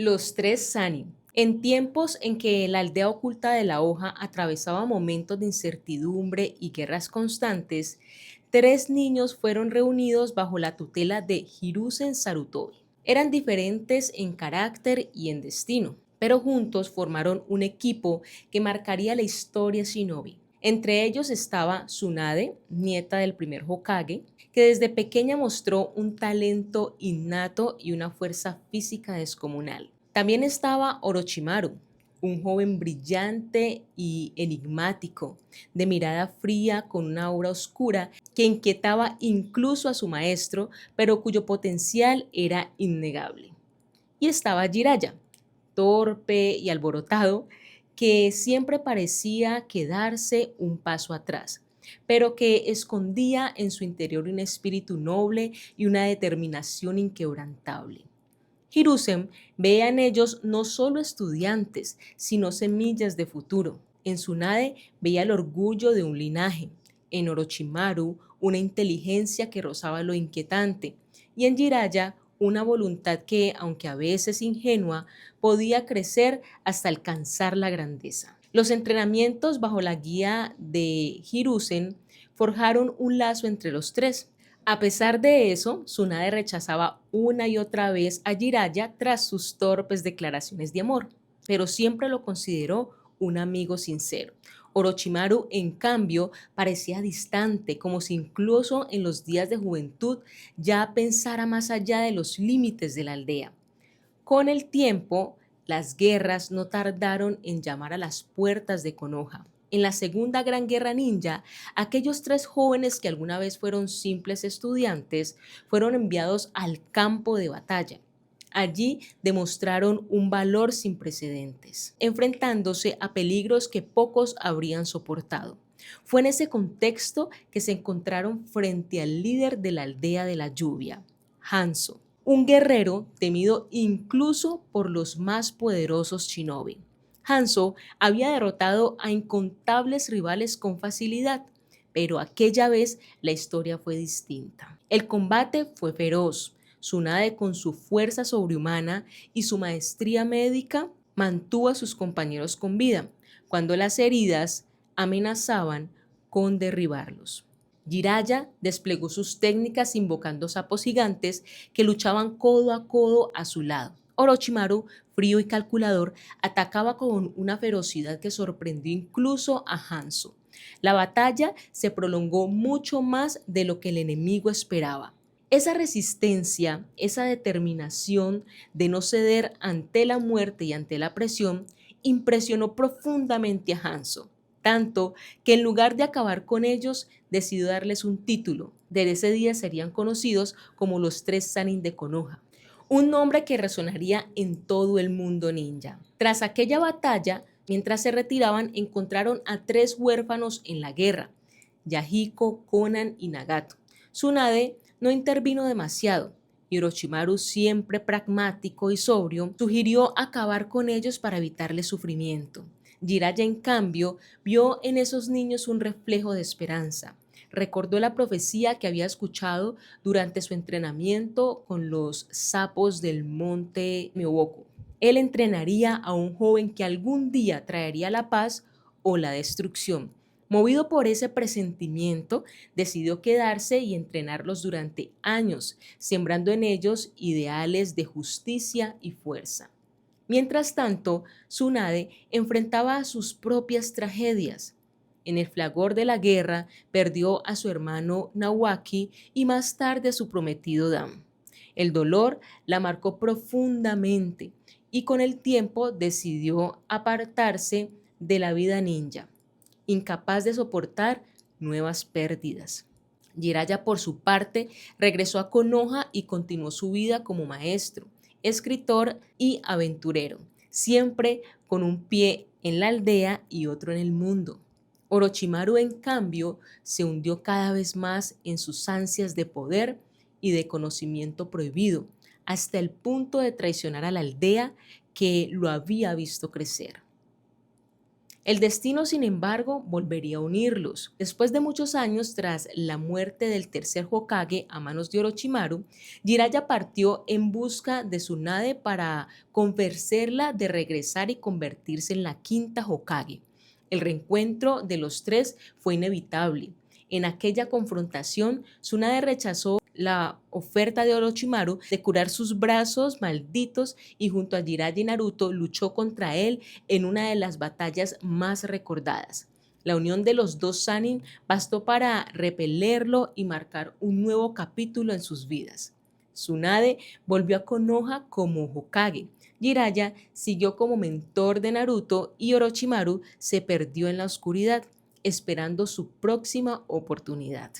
Los tres Sanin. En tiempos en que la aldea oculta de la hoja atravesaba momentos de incertidumbre y guerras constantes, tres niños fueron reunidos bajo la tutela de Hiruzen Sarutobi. Eran diferentes en carácter y en destino, pero juntos formaron un equipo que marcaría la historia shinobi. Entre ellos estaba Tsunade, nieta del primer Hokage, que desde pequeña mostró un talento innato y una fuerza física descomunal. También estaba Orochimaru, un joven brillante y enigmático, de mirada fría con una aura oscura que inquietaba incluso a su maestro, pero cuyo potencial era innegable. Y estaba Jiraiya, torpe y alborotado, que siempre parecía quedarse un paso atrás, pero que escondía en su interior un espíritu noble y una determinación inquebrantable. Hiruzen veía en ellos no solo estudiantes, sino semillas de futuro. En Tsunade veía el orgullo de un linaje, en Orochimaru una inteligencia que rozaba lo inquietante, y en Jiraiya una voluntad que, aunque a veces ingenua, podía crecer hasta alcanzar la grandeza. Los entrenamientos bajo la guía de Hiruzen forjaron un lazo entre los tres. A pesar de eso, Tsunade rechazaba una y otra vez a Jiraiya tras sus torpes declaraciones de amor, pero siempre lo consideró un amigo sincero. Orochimaru, en cambio, parecía distante, como si incluso en los días de juventud ya pensara más allá de los límites de la aldea. Con el tiempo, las guerras no tardaron en llamar a las puertas de Konoha. En la Segunda Gran Guerra Ninja, aquellos tres jóvenes que alguna vez fueron simples estudiantes fueron enviados al campo de batalla. Allí demostraron un valor sin precedentes, enfrentándose a peligros que pocos habrían soportado. Fue en ese contexto que se encontraron frente al líder de la aldea de la lluvia, Hanzo, un guerrero temido incluso por los más poderosos shinobi. Hanzo había derrotado a incontables rivales con facilidad, pero aquella vez la historia fue distinta. El combate fue feroz. Tsunade, con su fuerza sobrehumana y su maestría médica, mantuvo a sus compañeros con vida, cuando las heridas amenazaban con derribarlos. Jiraiya desplegó sus técnicas invocando sapos gigantes que luchaban codo a codo a su lado. Orochimaru, frío y calculador, atacaba con una ferocidad que sorprendió incluso a Hanzo. La batalla se prolongó mucho más de lo que el enemigo esperaba. Esa resistencia, esa determinación de no ceder ante la muerte y ante la presión, impresionó profundamente a Hanzo, tanto que en lugar de acabar con ellos, decidió darles un título. Desde ese día serían conocidos como los tres Sanin de Konoha, un nombre que resonaría en todo el mundo ninja. Tras aquella batalla, mientras se retiraban, encontraron a tres huérfanos en la guerra, Yahiko, Konan y Nagato. Tsunade no intervino demasiado. Orochimaru, siempre pragmático y sobrio, sugirió acabar con ellos para evitarles sufrimiento. Jiraiya, en cambio, vio en esos niños un reflejo de esperanza. Recordó la profecía que había escuchado durante su entrenamiento con los sapos del monte Myoboku. Él entrenaría a un joven que algún día traería la paz o la destrucción. Movido por ese presentimiento, decidió quedarse y entrenarlos durante años, sembrando en ellos ideales de justicia y fuerza. Mientras tanto, Tsunade enfrentaba sus propias tragedias. En el fragor de la guerra perdió a su hermano Nawaki y más tarde a su prometido Dan. El dolor la marcó profundamente y con el tiempo decidió apartarse de la vida ninja, incapaz de soportar nuevas pérdidas. Jiraiya, por su parte, regresó a Konoha y continuó su vida como maestro, escritor y aventurero, siempre con un pie en la aldea y otro en el mundo. Orochimaru, en cambio, se hundió cada vez más en sus ansias de poder y de conocimiento prohibido, hasta el punto de traicionar a la aldea que lo había visto crecer. El destino, sin embargo, volvería a unirlos. Después de muchos años, tras la muerte del tercer Hokage a manos de Orochimaru, Jiraiya partió en busca de Tsunade para convencerla de regresar y convertirse en la quinta Hokage. El reencuentro de los tres fue inevitable. En aquella confrontación, Tsunade rechazó la oferta de Orochimaru de curar sus brazos malditos y junto a Jiraiya y Naruto luchó contra él en una de las batallas más recordadas. La unión de los dos Sanin bastó para repelerlo y marcar un nuevo capítulo en sus vidas. Tsunade volvió a Konoha como Hokage. Jiraiya siguió como mentor de Naruto y Orochimaru se perdió en la oscuridad, esperando su próxima oportunidad.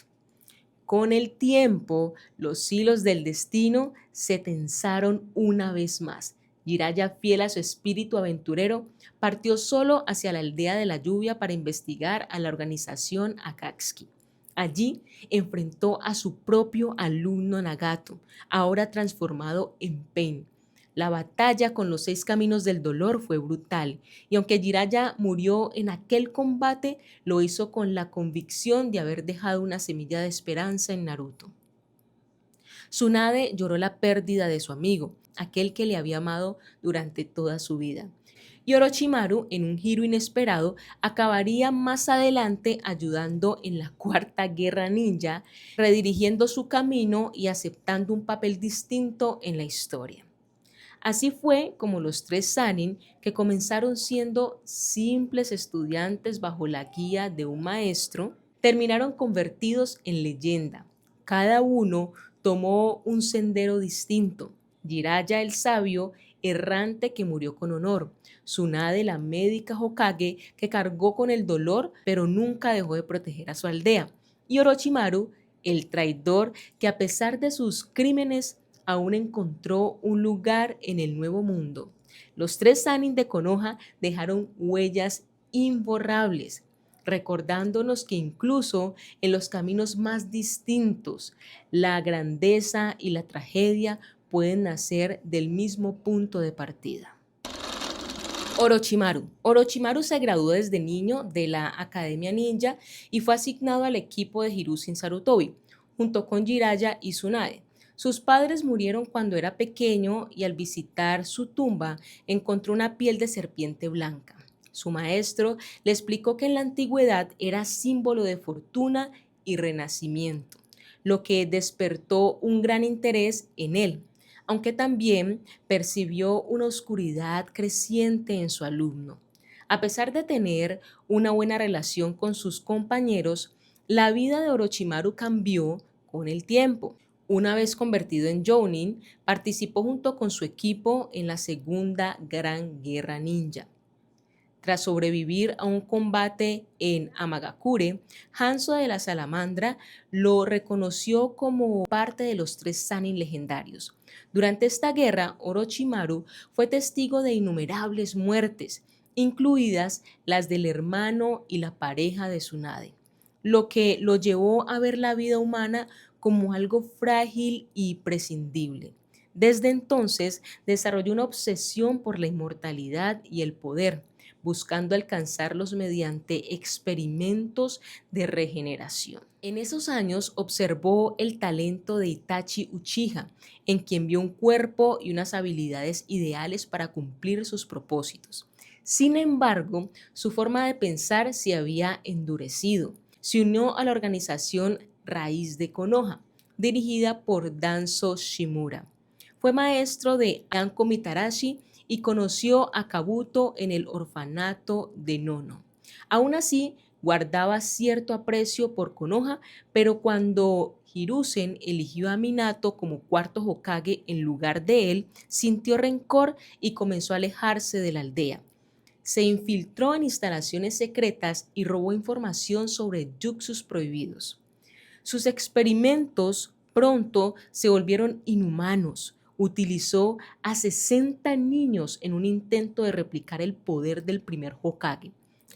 Con el tiempo, los hilos del destino se tensaron una vez más. Jiraiya, fiel a su espíritu aventurero, partió solo hacia la aldea de la lluvia para investigar a la organización Akatsuki. Allí enfrentó a su propio alumno Nagato, ahora transformado en Pain. La batalla con los 6 caminos del dolor fue brutal, y aunque Jiraiya murió en aquel combate, lo hizo con la convicción de haber dejado una semilla de esperanza en Naruto. Tsunade lloró la pérdida de su amigo, aquel que le había amado durante toda su vida. Y Orochimaru, en un giro inesperado, acabaría más adelante ayudando en la Cuarta Guerra Ninja, redirigiendo su camino y aceptando un papel distinto en la historia. Así fue como los tres Sanin, que comenzaron siendo simples estudiantes bajo la guía de un maestro, terminaron convertidos en leyenda. Cada uno tomó un sendero distinto. Jiraiya el sabio, errante que murió con honor. Tsunade la médica Hokage que cargó con el dolor pero nunca dejó de proteger a su aldea. Y Orochimaru, el traidor que a pesar de sus crímenes aún encontró un lugar en el nuevo mundo. Los tres Sanin de Konoha dejaron huellas imborrables, recordándonos que incluso en los caminos más distintos, la grandeza y la tragedia pueden nacer del mismo punto de partida. Orochimaru. Orochimaru se graduó desde niño de la Academia Ninja y fue asignado al equipo de Hiruzen Sarutobi, junto con Jiraiya y Tsunade. Sus padres murieron cuando era pequeño y al visitar su tumba encontró una piel de serpiente blanca. Su maestro le explicó que en la antigüedad era símbolo de fortuna y renacimiento, lo que despertó un gran interés en él, aunque también percibió una oscuridad creciente en su alumno. A pesar de tener una buena relación con sus compañeros, la vida de Orochimaru cambió con el tiempo. Una vez convertido en Jounin, participó junto con su equipo en la Segunda Gran Guerra Ninja. Tras sobrevivir a un combate en Amagakure, Hanzo de la Salamandra lo reconoció como parte de los tres Sanin legendarios. Durante esta guerra, Orochimaru fue testigo de innumerables muertes, incluidas las del hermano y la pareja de Tsunade, lo que lo llevó a ver la vida humana como algo frágil y prescindible. Desde entonces desarrolló una obsesión por la inmortalidad y el poder, buscando alcanzarlos mediante experimentos de regeneración. En esos años observó el talento de Itachi Uchiha, en quien vio un cuerpo y unas habilidades ideales para cumplir sus propósitos. Sin embargo, su forma de pensar se había endurecido. Se unió a la organización Raíz de Konoha, dirigida por Danzo Shimura. Fue maestro de Anko Mitarashi y conoció a Kabuto en el orfanato de Nono. Aún así, guardaba cierto aprecio por Konoha, pero cuando Hiruzen eligió a Minato como cuarto Hokage en lugar de él, sintió rencor y comenzó a alejarse de la aldea. Se infiltró en instalaciones secretas y robó información sobre jutsus prohibidos. Sus experimentos pronto se volvieron inhumanos. Utilizó a 60 niños en un intento de replicar el poder del primer Hokage.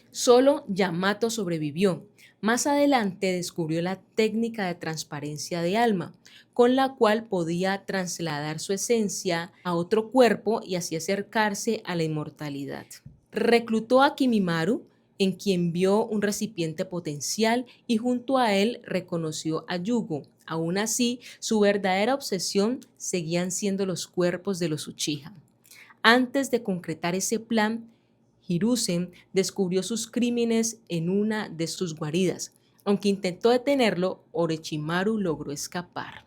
Solo Yamato sobrevivió. Más adelante descubrió la técnica de transparencia de alma, con la cual podía trasladar su esencia a otro cuerpo y así acercarse a la inmortalidad. Reclutó a Kimimaru, en quien vio un recipiente potencial y junto a él reconoció a Yugo. Aún así, su verdadera obsesión seguían siendo los cuerpos de los Uchiha. Antes de concretar ese plan, Hiruzen descubrió sus crímenes en una de sus guaridas. Aunque intentó detenerlo, Orochimaru logró escapar.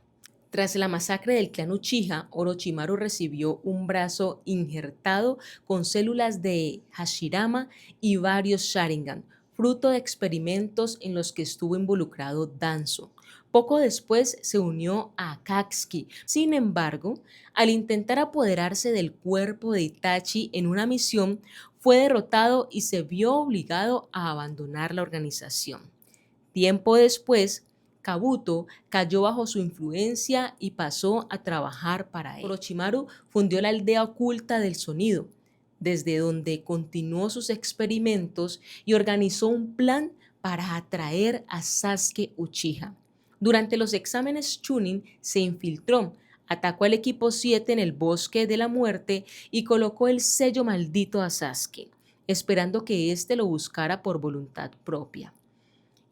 Tras la masacre del clan Uchiha, Orochimaru recibió un brazo injertado con células de Hashirama y varios Sharingan, fruto de experimentos en los que estuvo involucrado Danzo. Poco después se unió a Akatsuki. Sin embargo, al intentar apoderarse del cuerpo de Itachi en una misión, fue derrotado y se vio obligado a abandonar la organización. Tiempo después, Kabuto cayó bajo su influencia y pasó a trabajar para él. Orochimaru fundió la aldea oculta del sonido, desde donde continuó sus experimentos y organizó un plan para atraer a Sasuke Uchiha. Durante los exámenes Chunin se infiltró, atacó al equipo 7 en el bosque de la muerte y colocó el sello maldito a Sasuke, esperando que éste lo buscara por voluntad propia.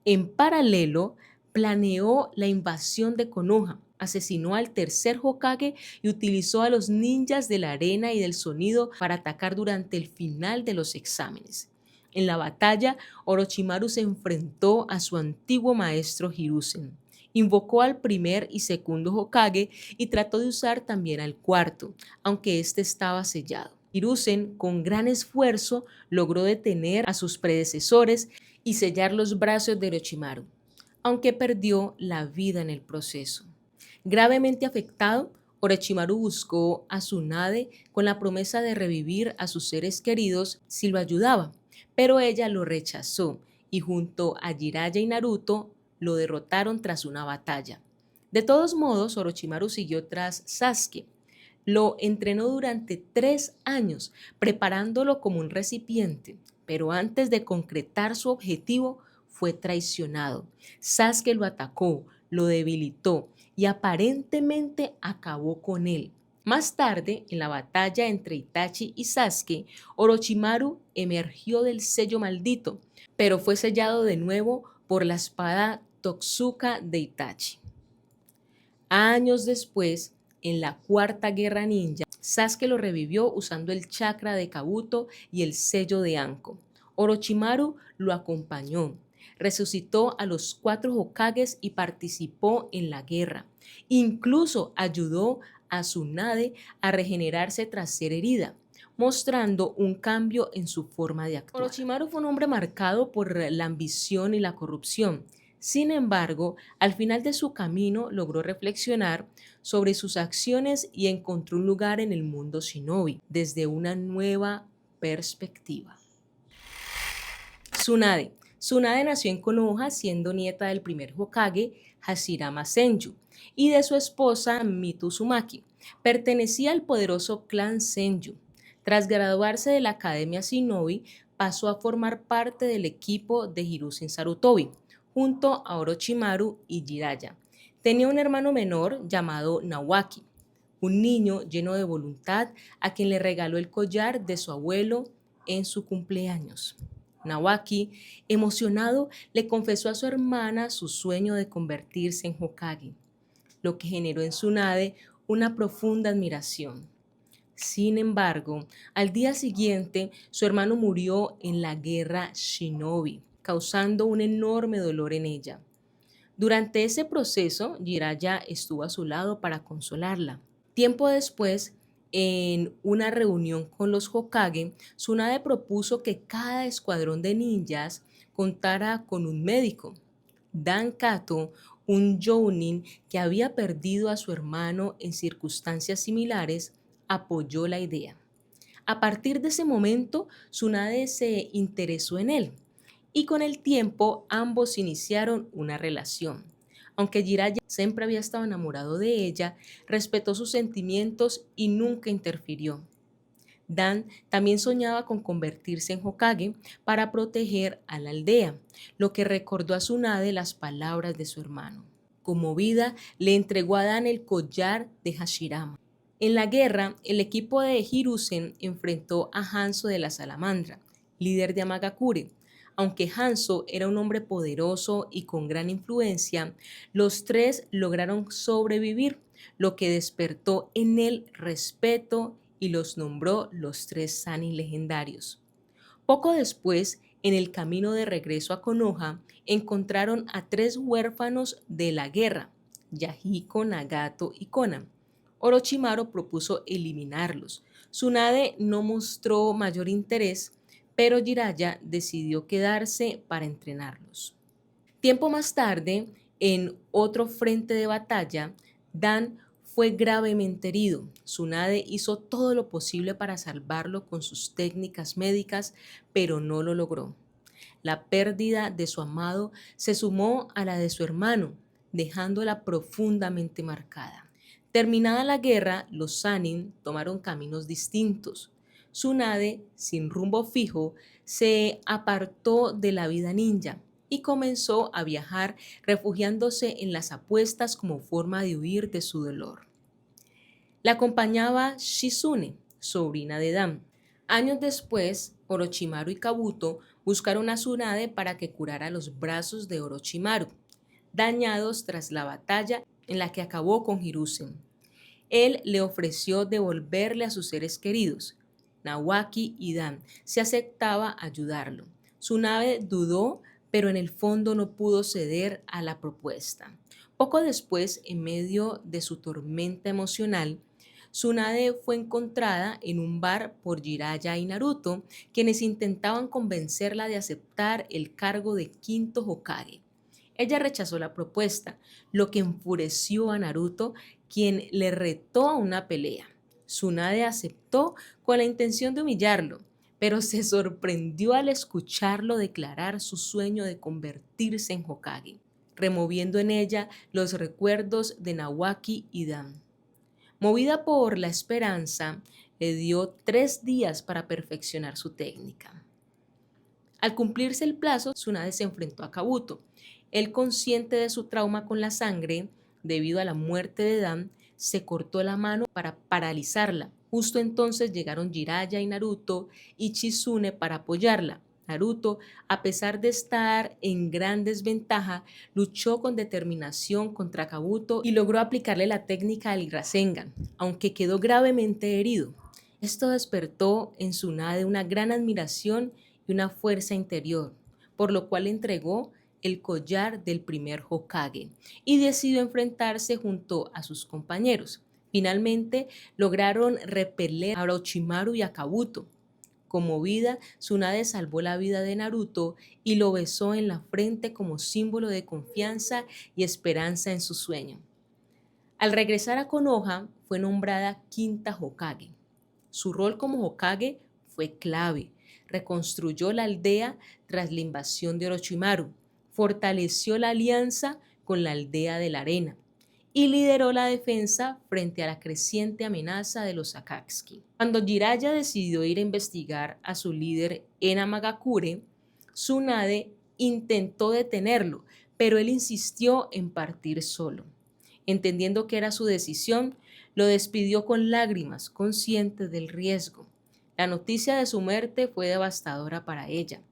En paralelo, planeó la invasión de Konoha, asesinó al tercer Hokage y utilizó a los ninjas de la arena y del sonido para atacar durante el final de los exámenes. En la batalla, Orochimaru se enfrentó a su antiguo maestro Hiruzen. Invocó al primer y segundo Hokage y trató de usar también al cuarto, aunque este estaba sellado. Hiruzen, con gran esfuerzo, logró detener a sus predecesores y sellar los brazos de Orochimaru, aunque perdió la vida en el proceso. Gravemente afectado, Orochimaru buscó a Tsunade con la promesa de revivir a sus seres queridos si lo ayudaba, pero ella lo rechazó y junto a Jiraiya y Naruto lo derrotaron tras una batalla. De todos modos, Orochimaru siguió tras Sasuke. Lo entrenó durante 3 años, preparándolo como un recipiente, pero antes de concretar su objetivo, fue traicionado. Sasuke lo atacó, lo debilitó y aparentemente acabó con él. Más tarde, en la batalla entre Itachi y Sasuke, Orochimaru emergió del sello maldito, pero fue sellado de nuevo por la espada Totsuka de Itachi. Años después, en la Cuarta Guerra Ninja, Sasuke lo revivió usando el chakra de Kabuto y el sello de Anko. Orochimaru lo acompañó, resucitó a los 4 Hokages y participó en la guerra. Incluso ayudó a Tsunade a regenerarse tras ser herida, mostrando un cambio en su forma de actuar. Orochimaru fue un hombre marcado por la ambición y la corrupción. Sin embargo, al final de su camino logró reflexionar sobre sus acciones y encontró un lugar en el mundo shinobi desde una nueva perspectiva. Tsunade. Tsunade nació en Konoha siendo nieta del primer Hokage, Hashirama Senju, y de su esposa Mito Uzumaki. Pertenecía al poderoso clan Senju. Tras graduarse de la Academia Shinobi, pasó a formar parte del equipo de Hiruzen Sarutobi, junto a Orochimaru y Jiraiya. Tenía un hermano menor llamado Nawaki, un niño lleno de voluntad a quien le regaló el collar de su abuelo en su cumpleaños. Nawaki, emocionado, le confesó a su hermana su sueño de convertirse en Hokage, lo que generó en Tsunade una profunda admiración. Sin embargo, al día siguiente, su hermano murió en la guerra Shinobi, causando un enorme dolor en ella. Durante ese proceso, Jiraiya estuvo a su lado para consolarla. Tiempo después, en una reunión con los Hokage, Tsunade propuso que cada escuadrón de ninjas contara con un médico. Dan Kato, un Jounin que había perdido a su hermano en circunstancias similares, apoyó la idea. A partir de ese momento, Tsunade se interesó en él y con el tiempo ambos iniciaron una relación. Aunque Jiraiya siempre había estado enamorado de ella, respetó sus sentimientos y nunca interfirió. Dan también soñaba con convertirse en Hokage para proteger a la aldea, lo que recordó a Tsunade las palabras de su hermano. Conmovida, le entregó a Dan el collar de Hashirama. En la guerra, el equipo de Hiruzen enfrentó a Hanzo de la Salamandra, líder de Amagakure. Aunque Hanzo era un hombre poderoso y con gran influencia, los tres lograron sobrevivir, lo que despertó en él respeto y los nombró los tres Sanin legendarios. Poco después, en el camino de regreso a Konoha, encontraron a tres huérfanos de la guerra, Yahiko, Nagato y Konan. Orochimaru propuso eliminarlos. Tsunade no mostró mayor interés, pero Jiraiya decidió quedarse para entrenarlos. Tiempo más tarde, en otro frente de batalla, Dan fue gravemente herido. Tsunade hizo todo lo posible para salvarlo con sus técnicas médicas, pero no lo logró. La pérdida de su amado se sumó a la de su hermano, dejándola profundamente marcada. Terminada la guerra, los Sanin tomaron caminos distintos. Tsunade, sin rumbo fijo, se apartó de la vida ninja y comenzó a viajar refugiándose en las apuestas como forma de huir de su dolor. La acompañaba Shizune, sobrina de Dan. Años después, Orochimaru y Kabuto buscaron a Tsunade para que curara los brazos de Orochimaru, dañados tras la batalla en la que acabó con Hiruzen. Él le ofreció devolverle a sus seres queridos, Nawaki y Dan, si aceptaba ayudarlo. Tsunade dudó, pero en el fondo no pudo ceder a la propuesta. Poco después, en medio de su tormenta emocional, Tsunade fue encontrada en un bar por Jiraiya y Naruto, quienes intentaban convencerla de aceptar el cargo de quinto Hokage. Ella rechazó la propuesta, lo que enfureció a Naruto, quien le retó a una pelea. Tsunade aceptó con la intención de humillarlo, pero se sorprendió al escucharlo declarar su sueño de convertirse en Hokage, removiendo en ella los recuerdos de Nawaki y Dan. Movida por la esperanza, le dio 3 días para perfeccionar su técnica. Al cumplirse el plazo, Tsunade se enfrentó a Kabuto. Él, consciente de su trauma con la sangre, debido a la muerte de Dan, se cortó la mano para paralizarla. Justo entonces llegaron Jiraiya y Naruto y Chizune para apoyarla. Naruto, a pesar de estar en gran desventaja, luchó con determinación contra Kabuto y logró aplicarle la técnica del Rasengan, aunque quedó gravemente herido. Esto despertó en Tsunade una gran admiración y una fuerza interior, por lo cual entregó el collar del primer Hokage y decidió enfrentarse junto a sus compañeros. Finalmente lograron repeler a Orochimaru y a Kabuto. Conmovida, Tsunade salvó la vida de Naruto y lo besó en la frente como símbolo de confianza y esperanza en su sueño. Al regresar a Konoha, fue nombrada quinta Hokage. Su rol como Hokage fue clave. Reconstruyó la aldea tras la invasión de Orochimaru, fortaleció la alianza con la aldea de la arena y lideró la defensa frente a la creciente amenaza de los Akatsuki. Cuando Jiraiya decidió ir a investigar a su líder en Amagakure, Tsunade intentó detenerlo, pero él insistió en partir solo. Entendiendo que era su decisión, lo despidió con lágrimas, consciente del riesgo. La noticia de su muerte fue devastadora para ella.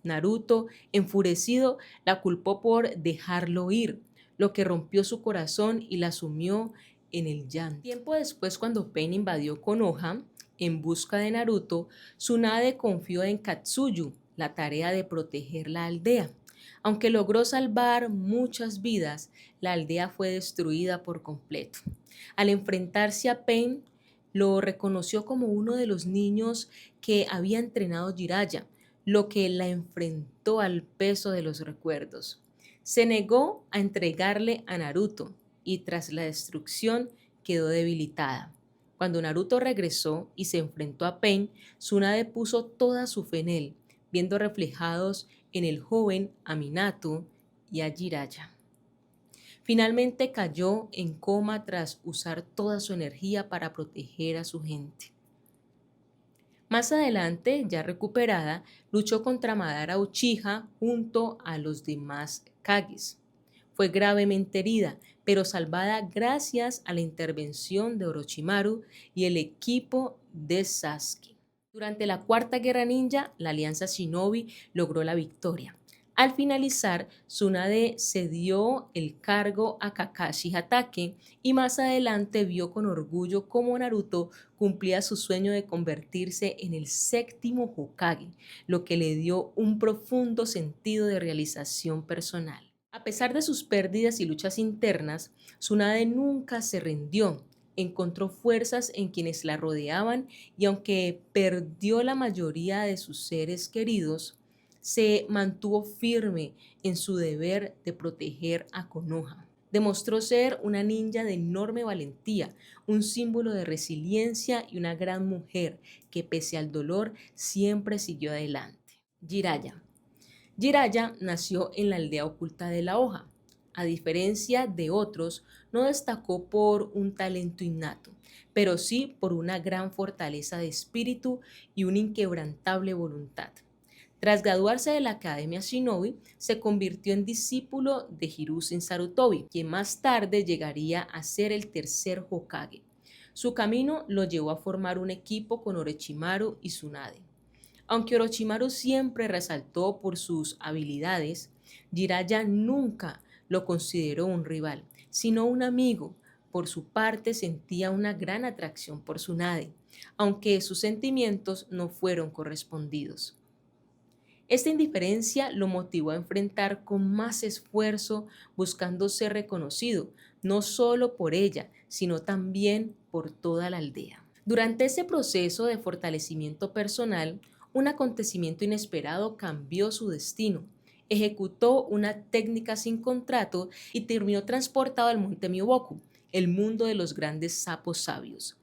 Naruto, enfurecido, la culpó por dejarlo ir, lo que rompió su corazón y la sumió en el llanto. Tiempo después, cuando Pain invadió Konoha en busca de Naruto, Tsunade confió en Katsuyu la tarea de proteger la aldea. Aunque logró salvar muchas vidas, la aldea fue destruida por completo. Al enfrentarse a Pain, lo reconoció como uno de los niños que había entrenado Jiraiya, lo que la enfrentó al peso de los recuerdos. Se negó a entregarle a Naruto y tras la destrucción quedó debilitada. Cuando Naruto regresó y se enfrentó a Pain, Tsunade puso toda su fe en él, viendo reflejados en el joven a Minato y a Jiraiya. Finalmente cayó en coma tras usar toda su energía para proteger a su gente. Más adelante, ya recuperada, luchó contra Madara Uchiha junto a los demás Kages. Fue gravemente herida, pero salvada gracias a la intervención de Orochimaru y el equipo de Sasuke. Durante la Cuarta Guerra Ninja, la Alianza Shinobi logró la victoria. Al finalizar, Tsunade cedió el cargo a Kakashi Hatake y más adelante vio con orgullo cómo Naruto cumplía su sueño de convertirse en el séptimo Hokage, lo que le dio un profundo sentido de realización personal. A pesar de sus pérdidas y luchas internas, Tsunade nunca se rindió. Encontró fuerzas en quienes la rodeaban y aunque perdió la mayoría de sus seres queridos, se mantuvo firme en su deber de proteger a Konoha. Demostró ser una ninja de enorme valentía, un símbolo de resiliencia y una gran mujer que pese al dolor siempre siguió adelante. Jiraiya. Jiraiya nació en la aldea oculta de la hoja. A diferencia de otros, no destacó por un talento innato, pero sí por una gran fortaleza de espíritu y una inquebrantable voluntad. Tras graduarse de la Academia Shinobi, se convirtió en discípulo de Hiruzen Sarutobi, quien más tarde llegaría a ser el tercer Hokage. Su camino lo llevó a formar un equipo con Orochimaru y Tsunade. Aunque Orochimaru siempre resaltó por sus habilidades, Jiraiya nunca lo consideró un rival, sino un amigo. Por su parte sentía una gran atracción por Tsunade, aunque sus sentimientos no fueron correspondidos. Esta indiferencia lo motivó a enfrentar con más esfuerzo, buscando ser reconocido, no solo por ella, sino también por toda la aldea. Durante ese proceso de fortalecimiento personal, un acontecimiento inesperado cambió su destino. Ejecutó una técnica sin contrato y terminó transportado al monte Myoboku, el mundo de los grandes sapos sabios.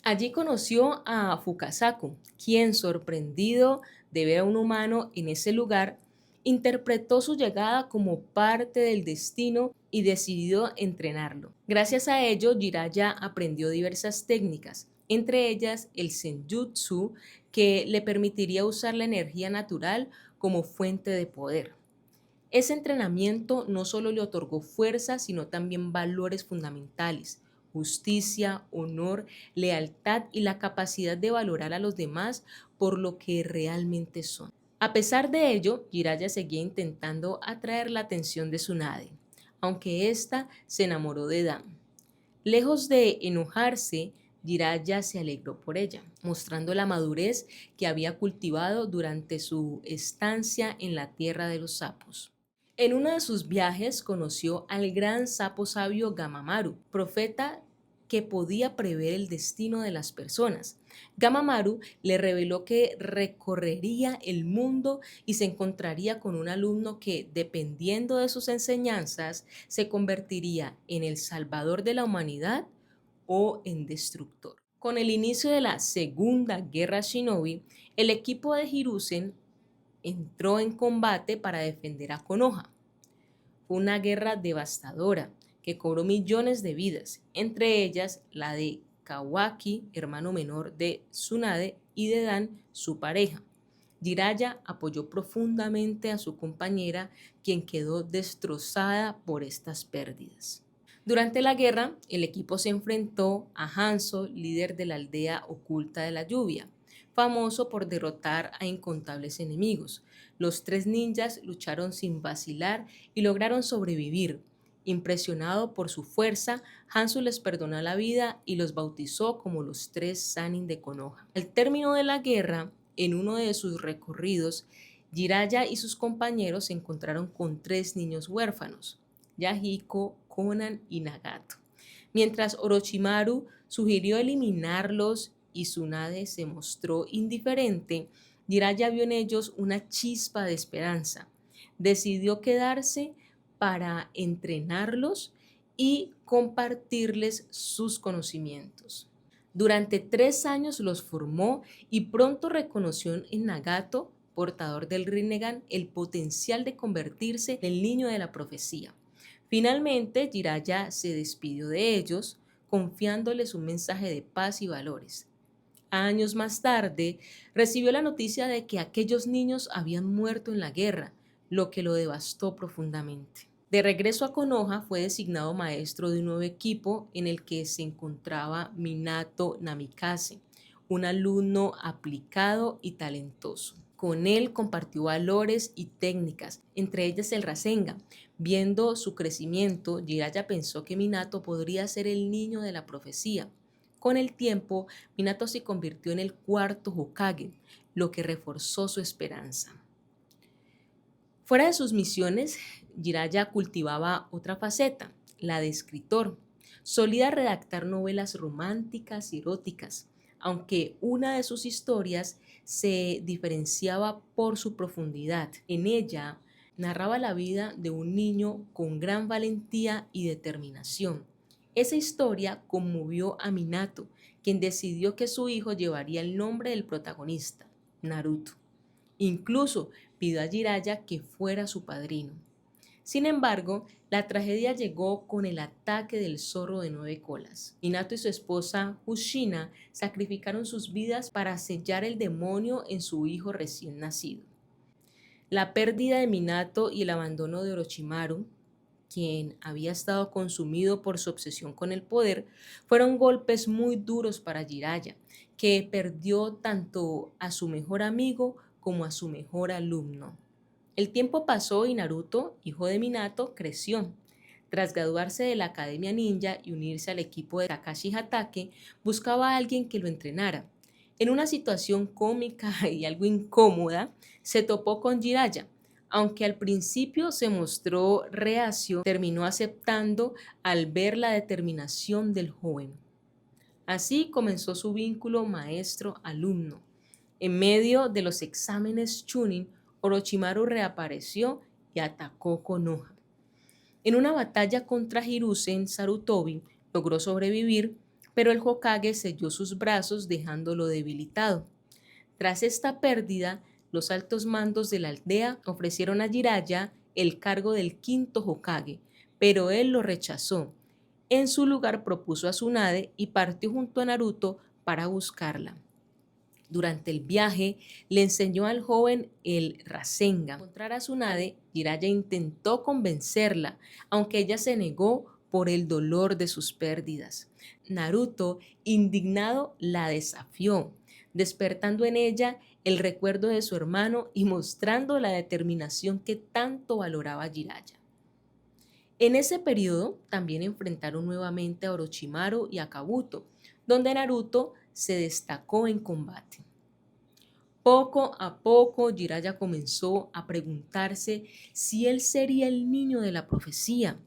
Allí conoció a Fukasaku, quien, sorprendido de ver a un humano en ese lugar, interpretó su llegada como parte del destino y decidió entrenarlo. Gracias a ello, Jiraiya aprendió diversas técnicas, entre ellas el Senjutsu, que le permitiría usar la energía natural como fuente de poder. Ese entrenamiento no solo le otorgó fuerza, sino también valores fundamentales: justicia, honor, lealtad y la capacidad de valorar a los demás por lo que realmente son. A pesar de ello, Jiraiya seguía intentando atraer la atención de Tsunade, aunque ésta se enamoró de Dan. Lejos de enojarse, Jiraiya se alegró por ella, mostrando la madurez que había cultivado durante su estancia en la tierra de los sapos. En uno de sus viajes conoció al gran sapo sabio Gamamaru, profeta que podía prever el destino de las personas. Gamamaru le reveló que recorrería el mundo y se encontraría con un alumno que, dependiendo de sus enseñanzas, se convertiría en el salvador de la humanidad o en destructor. Con el inicio de la Segunda Guerra Shinobi, el equipo de Hiruzen entró en combate para defender a Konoha. Fue una guerra devastadora que cobró millones de vidas, entre ellas la de Kawaki, hermano menor de Tsunade, y de Dan, su pareja. Jiraiya apoyó profundamente a su compañera, quien quedó destrozada por estas pérdidas. Durante la guerra, el equipo se enfrentó a Hanzo, líder de la aldea oculta de la lluvia, famoso por derrotar a incontables enemigos. Los tres ninjas lucharon sin vacilar y lograron sobrevivir. Impresionado por su fuerza, Hanzo les perdonó la vida y los bautizó como los tres Sannin de Konoha. Al término de la guerra, en uno de sus recorridos, Jiraiya y sus compañeros se encontraron con tres niños huérfanos: Yahiko, Konan y Nagato. Mientras Orochimaru sugirió eliminarlos y Tsunade se mostró indiferente, Jiraiya vio en ellos una chispa de esperanza. Decidió quedarse para entrenarlos y compartirles sus conocimientos. Durante 3 años los formó y pronto reconoció en Nagato, portador del Rinnegan, el potencial de convertirse en el niño de la profecía. Finalmente, Jiraiya se despidió de ellos, confiándoles un mensaje de paz y valores. Años más tarde, recibió la noticia de que aquellos niños habían muerto en la guerra, lo que lo devastó profundamente. De regreso a Konoha, fue designado maestro de un nuevo equipo en el que se encontraba Minato Namikaze, un alumno aplicado y talentoso. Con él compartió valores y técnicas, entre ellas el Rasengan. Viendo su crecimiento, Jiraiya pensó que Minato podría ser el niño de la profecía. Con el tiempo, Minato se convirtió en el cuarto Hokage, lo que reforzó su esperanza. Fuera de sus misiones, Jiraiya cultivaba otra faceta, la de escritor. Solía redactar novelas románticas y eróticas, aunque una de sus historias se diferenciaba por su profundidad. En ella narraba la vida de un niño con gran valentía y determinación. Esa historia conmovió a Minato, quien decidió que su hijo llevaría el nombre del protagonista, Naruto. Incluso pidió a Jiraiya que fuera su padrino. Sin embargo, la tragedia llegó con el ataque del zorro de 9 colas. Minato y su esposa Kushina sacrificaron sus vidas para sellar el demonio en su hijo recién nacido. La pérdida de Minato y el abandono de Orochimaru, quien había estado consumido por su obsesión con el poder, fueron golpes muy duros para Jiraiya, que perdió tanto a su mejor amigo como a su mejor alumno. El tiempo pasó y Naruto, hijo de Minato, creció. Tras graduarse de la Academia Ninja y unirse al equipo de Kakashi Hatake, buscaba a alguien que lo entrenara. En una situación cómica y algo incómoda, se topó con Jiraiya. Aunque al principio se mostró reacio, terminó aceptando al ver la determinación del joven. Así comenzó su vínculo maestro-alumno. En medio de los exámenes Chunin, Orochimaru reapareció y atacó Konoha. En una batalla contra Hiruzen, Sarutobi logró sobrevivir, pero el Hokage selló sus brazos dejándolo debilitado. Tras esta pérdida, los altos mandos de la aldea ofrecieron a Jiraiya el cargo del quinto Hokage, pero él lo rechazó. En su lugar propuso a Tsunade y partió junto a Naruto para buscarla. Durante el viaje, le enseñó al joven el Rasengan. Al encontrar a Tsunade, Jiraiya intentó convencerla, aunque ella se negó por el dolor de sus pérdidas. Naruto, indignado, la desafió, despertando en ella el recuerdo de su hermano y mostrando la determinación que tanto valoraba Jiraiya. En ese periodo también enfrentaron nuevamente a Orochimaru y a Kabuto, donde Naruto se destacó en combate. Poco a poco, Jiraiya comenzó a preguntarse si él sería el niño de la profecía.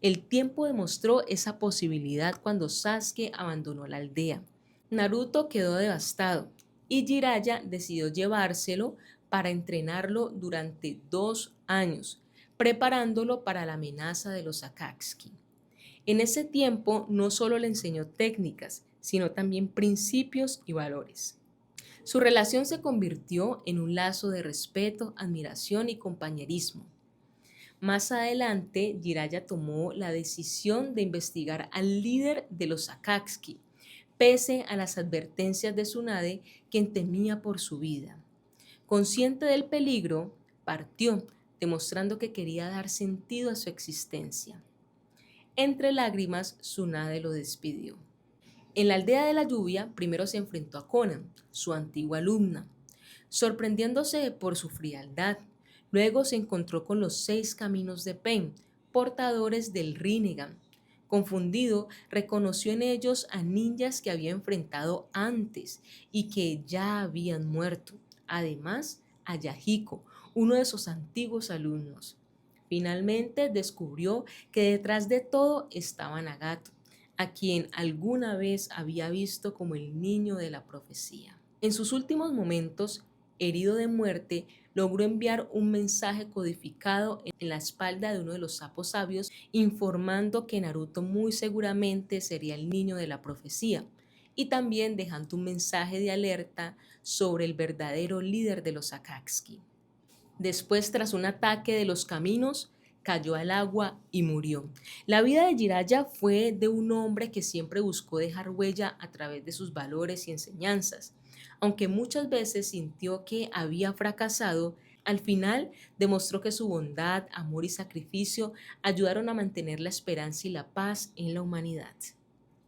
El tiempo demostró esa posibilidad cuando Sasuke abandonó la aldea. Naruto quedó devastado y Jiraiya decidió llevárselo para entrenarlo durante 2 años, preparándolo para la amenaza de los Akatsuki. En ese tiempo no solo le enseñó técnicas, sino también principios y valores. Su relación se convirtió en un lazo de respeto, admiración y compañerismo. Más adelante, Jiraiya tomó la decisión de investigar al líder de los Akatsuki, pese a las advertencias de Tsunade, quien temía por su vida. Consciente del peligro, partió, demostrando que quería dar sentido a su existencia. Entre lágrimas, Tsunade lo despidió. En la aldea de la lluvia, primero se enfrentó a Konan, su antigua alumna, sorprendiéndose por su frialdad. Luego se encontró con los 6 caminos de Pain, portadores del Rinnegan. Confundido, reconoció en ellos a ninjas que había enfrentado antes y que ya habían muerto. Además, a Yahiko, uno de sus antiguos alumnos. Finalmente descubrió que detrás de todo estaba Nagato, a quien alguna vez había visto como el niño de la profecía. En sus últimos momentos, herido de muerte, logró enviar un mensaje codificado en la espalda de uno de los sapos sabios, informando que Naruto muy seguramente sería el niño de la profecía, y también dejando un mensaje de alerta sobre el verdadero líder de los Akatsuki. Después, tras un ataque de los caminos, cayó al agua y murió. La vida de Jiraiya fue de un hombre que siempre buscó dejar huella a través de sus valores y enseñanzas. Aunque muchas veces sintió que había fracasado, al final demostró que su bondad, amor y sacrificio ayudaron a mantener la esperanza y la paz en la humanidad.